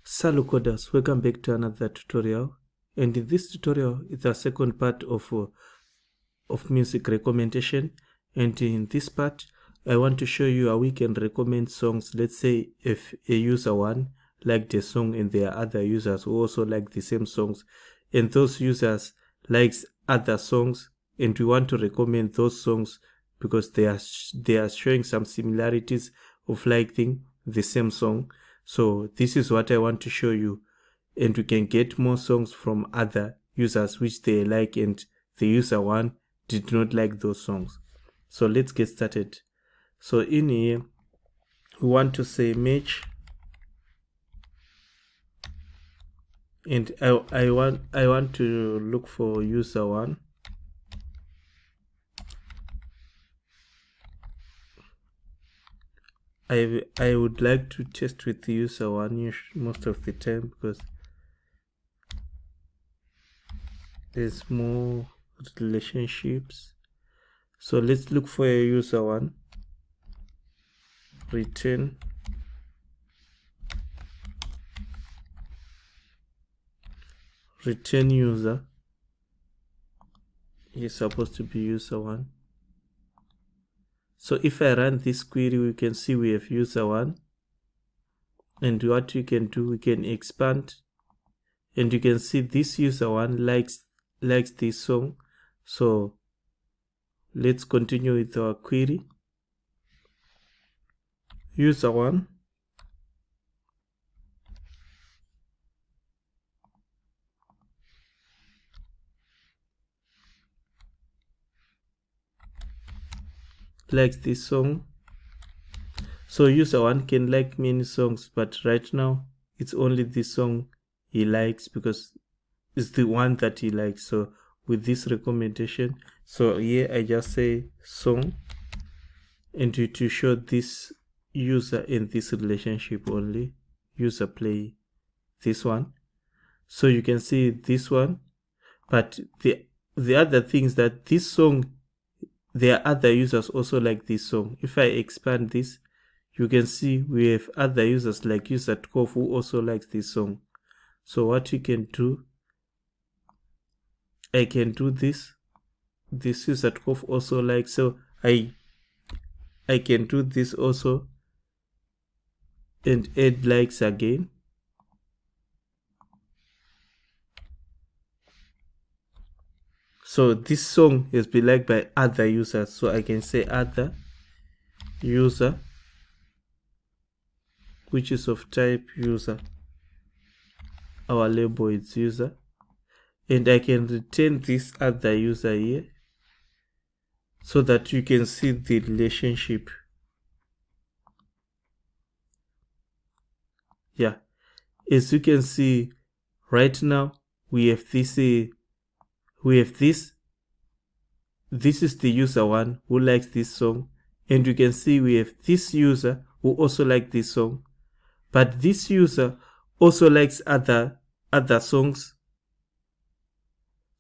Salut coders, welcome back to another tutorial, and in this tutorial is the second part of music recommendation. And in this part I want to show you how we can recommend songs. Let's say if a user one liked a song and there are other users who also like the same songs, and those users likes other songs, and we want to recommend those songs because they are showing some similarities of liking the same song. So this is what I want to show you, and we can get more songs from other users which they like and the user one did not like those songs. So let's get started. So in here we want to say match, and I want to look for user one. I would like to test with the user one most of the time because there's more relationships. So let's look for a user one. Return user is supposed to be user one. So if I run this query, we can see we have user one, and what we can do, we can expand, and you can see this user one likes this song. So let's continue with our query. User one likes this song. So user one can like many songs, but right now it's only this song he likes because it's the one that he likes. So with this recommendation, so here I just say song, and to show this user in this relationship only, user play this one. So you can see this one, but the other thing is that this song, there are other users also like this song. If I expand this, you can see we have other users like user 12 who also likes this song. So what you can do, I can do this user 12 also likes, so I can do this also and add likes again. So this song has been liked by other users, so I can say other user, which is of type user. Our label is user, and I can return this other user here so that you can see the relationship. Yeah, as you can see right now, we have this. This is the user one who likes this song, and you can see we have this user who also likes this song, but this user also likes other songs.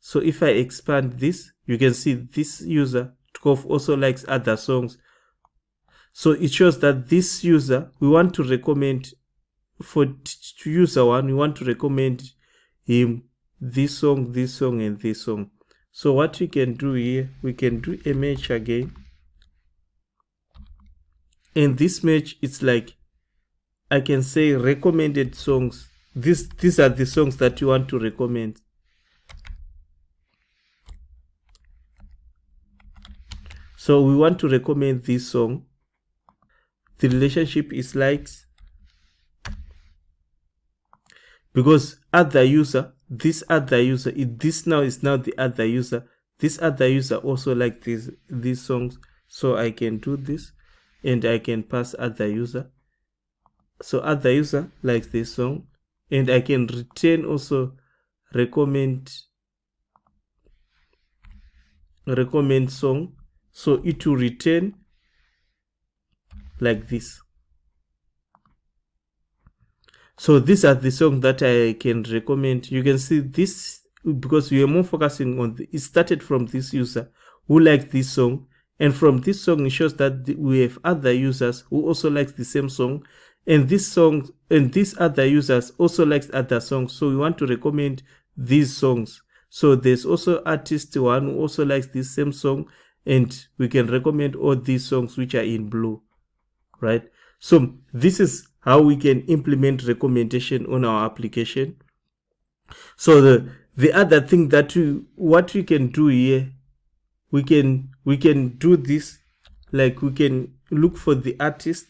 So if I expand this, you can see this user 12 also likes other songs. So it shows that this user, we want to recommend for user one, we want to recommend him this song, and this song. So what we can do here, we can do a match again, and this match, it's like I can say recommended songs. These are the songs that you want to recommend. So we want to recommend this song. The relationship is likes because other user, this other user, this now is now the other user. This other user also like these songs. So I can do this, and I can pass other user. So other user likes this song, and I can return also recommend song. So it will return like this. So these are the songs that I can recommend. You can see this because we are more focusing on it started from this user who likes this song, and from this song it shows that we have other users who also like the same song, and this song and these other users also likes other songs, so we want to recommend these songs. So there's also artist one who also likes this same song, and we can recommend all these songs which are in blue, right? So this is how we can implement recommendation on our application. So the other thing that what we can do here, we can do this, like we can look for the artist,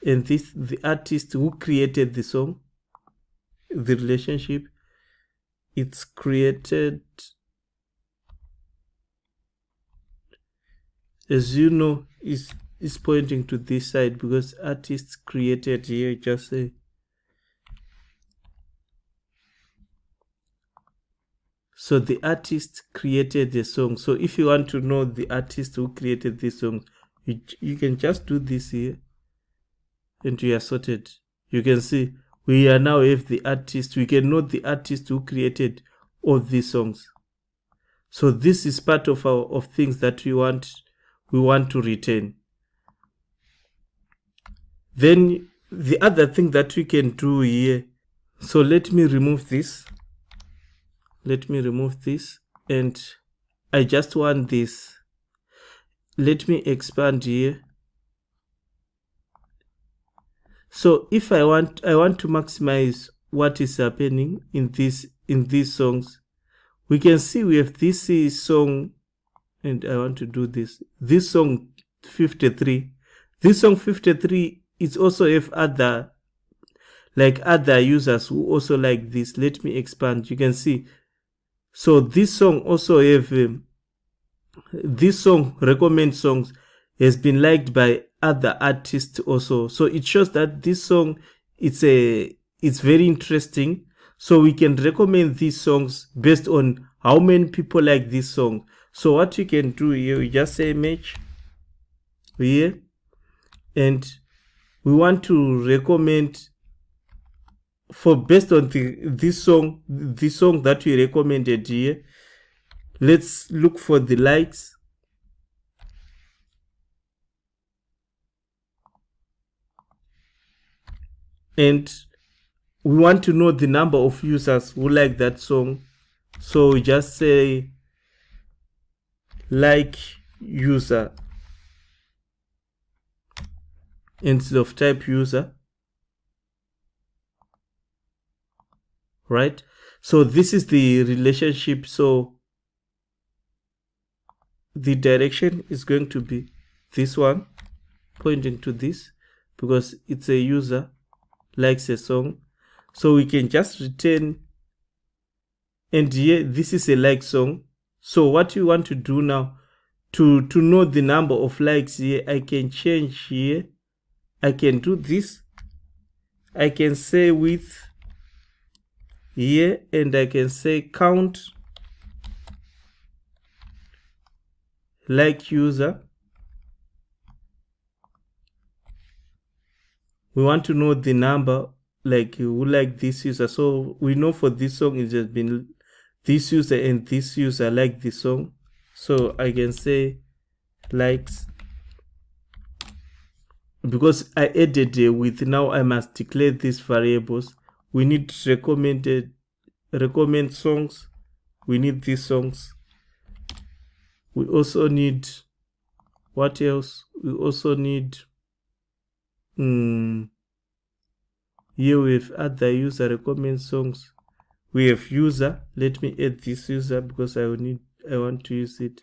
and the artist who created the song, the relationship it's created, as you know, is pointing to this side because artists created here, just say. So the artist created the song. So if you want to know the artist who created this song, you can just do this here and you are sorted. You can see we are now have the artist. We can know the artist who created all these songs. So this is part of of things that we want to retain. Then the other thing that we can do here, so let me remove this. Let me remove this, and I just want this. Let me expand here. So if I want to maximize what is happening in these songs, we can see we have this song, and I want to do this. This song 53. This song 53 is also have other users who also like this. Let me expand. You can see. So this song also have this song, recommend songs, has been liked by other artists also. So it shows that this song it's very interesting. So we can recommend these songs based on how many people like this song. So what you can do here, we just say match here, and we want to recommend for based on this song that we recommended here. Let's look for the likes, and we want to know the number of users who like that song. So we just say like user instead of type user, right? So this is the relationship. So the direction is going to be this one, pointing to this, because it's a user likes a song. So we can just return, and here this is a like song. So what you want to do now, to know the number of likes here, I can change here. I can do this. I can say width here, and I can say count like user. We want to know the number, like who like this user. So we know for this song it has been this user and this user like this song. So I can say likes, because I added a width. Now I must declare these variables. We need recommend songs. We need these songs. We also need, what else? We also need here we have other user recommend songs. We have user. Let me add this user because I want to use it.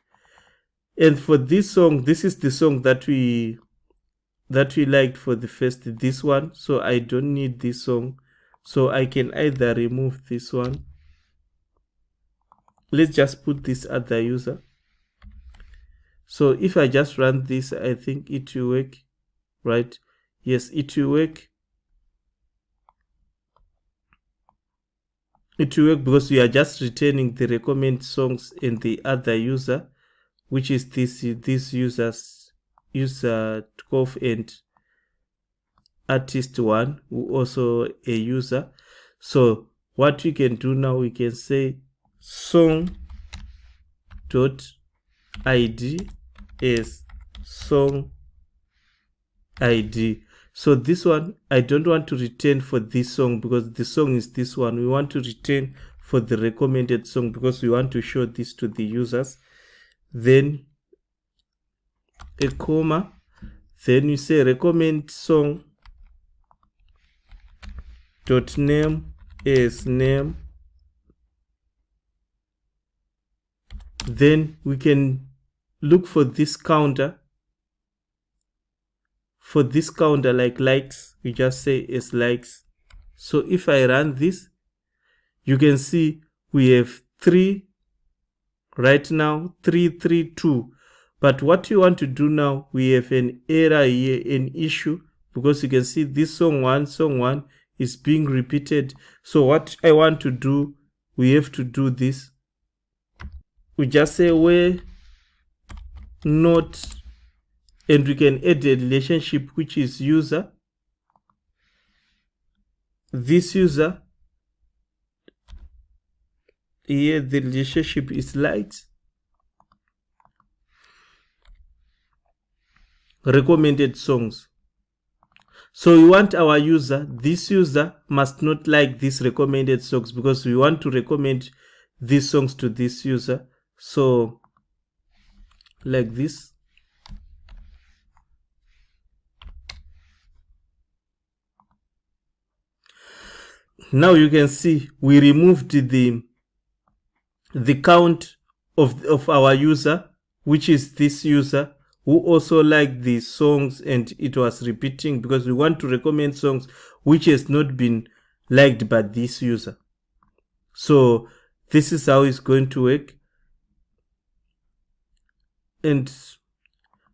And for this song, this is the song that we liked for the first, this one. So I don't need this song. So I can either remove this one. Let's just put this other user. So if I just run this, I think it will work, right? Yes, it will work. It will work because we are just returning the recommend songs and the other user, which is this user 12 and artist one, who also a user. So what we can do now, we can say song dot id is song ID. So this one, I don't want to return for this song because the song is this one. We want to return for the recommended song because we want to show this to the users. Then a comma, then you say recommend song dot name as name. Then we can look for this counter. For this counter, like likes, we just say as likes. So if I run this, you can see we have 3 right now, 332. But what you want to do now, we have an error here, an issue, because you can see this song one is being repeated. So what I want to do, we have to do this. We just say where not, and we can add a relationship which is user. This user, here the relationship is likes. Recommended songs. So we want our user, this user must not like these recommended songs because we want to recommend these songs to this user. So like this. Now you can see we removed the count of our user, which is this user who also liked the songs and it was repeating because we want to recommend songs which has not been liked by this user. So this is how it's going to work. And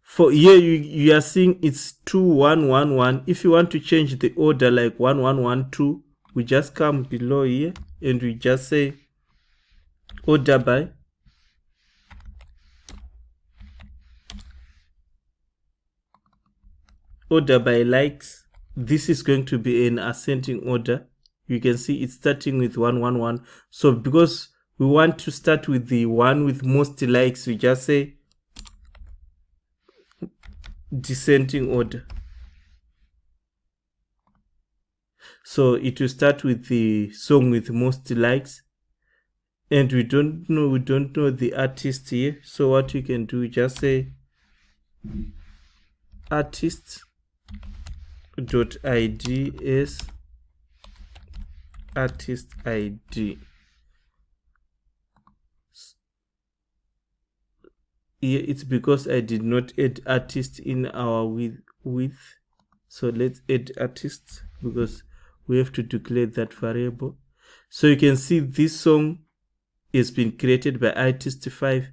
for here you are seeing it's 2111. If you want to change the order like 1112, we just come below here and we just say order by likes. This is going to be an ascending order. You can see it's starting with 111. So because we want to start with the one with most likes, we just say descending order. So it will start with the song with most likes, and we don't know the artist here. So what you can do, just say artist dot id is artist id. Here it's because I did not add artist in our with. So let's add artist because we have to declare that variable. So you can see this song has been created by artist5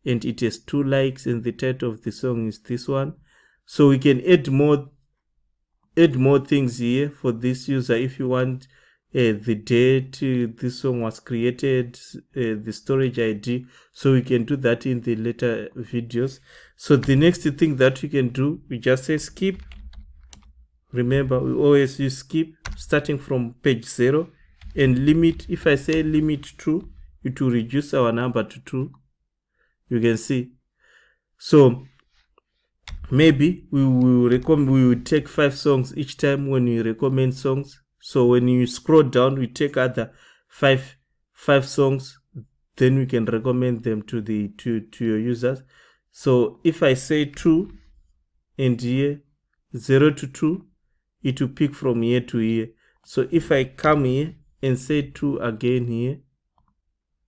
and it has 2 likes and the title of the song is this one. So we can add more things here for this user if you want the date this song was created, the storage ID. So we can do that in the later videos. So the next thing that we can do, we just say skip. Remember, we always use skip starting from page 0 and limit. If I say limit 2, it will reduce our number to 2. You can see. So maybe we will take 5 songs each time when we recommend songs. So when you scroll down, we take other five songs, then we can recommend them to your users. So if I say 2 and here 0 to 2, it will pick from here to here. So if I come here and say 2 again here,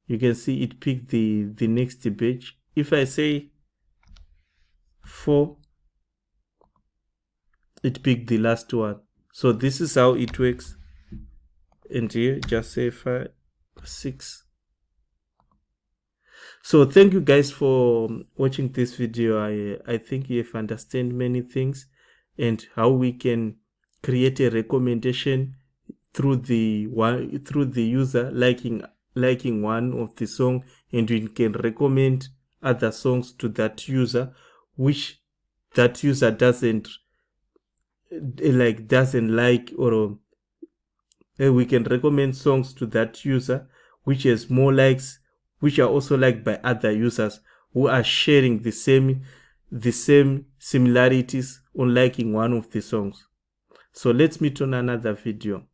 you can see it picked the next page. If I say 4, it picked the last one. So this is how it works. And here just say 5, 6. So thank you guys for watching this video. I think you have understand many things and how we can create a recommendation through the user liking one of the song, and we can recommend other songs to that user which that user doesn't like, or we can recommend songs to that user which has more likes, which are also liked by other users who are sharing the same the same similarities on liking one of the songs. So let's meet on another video.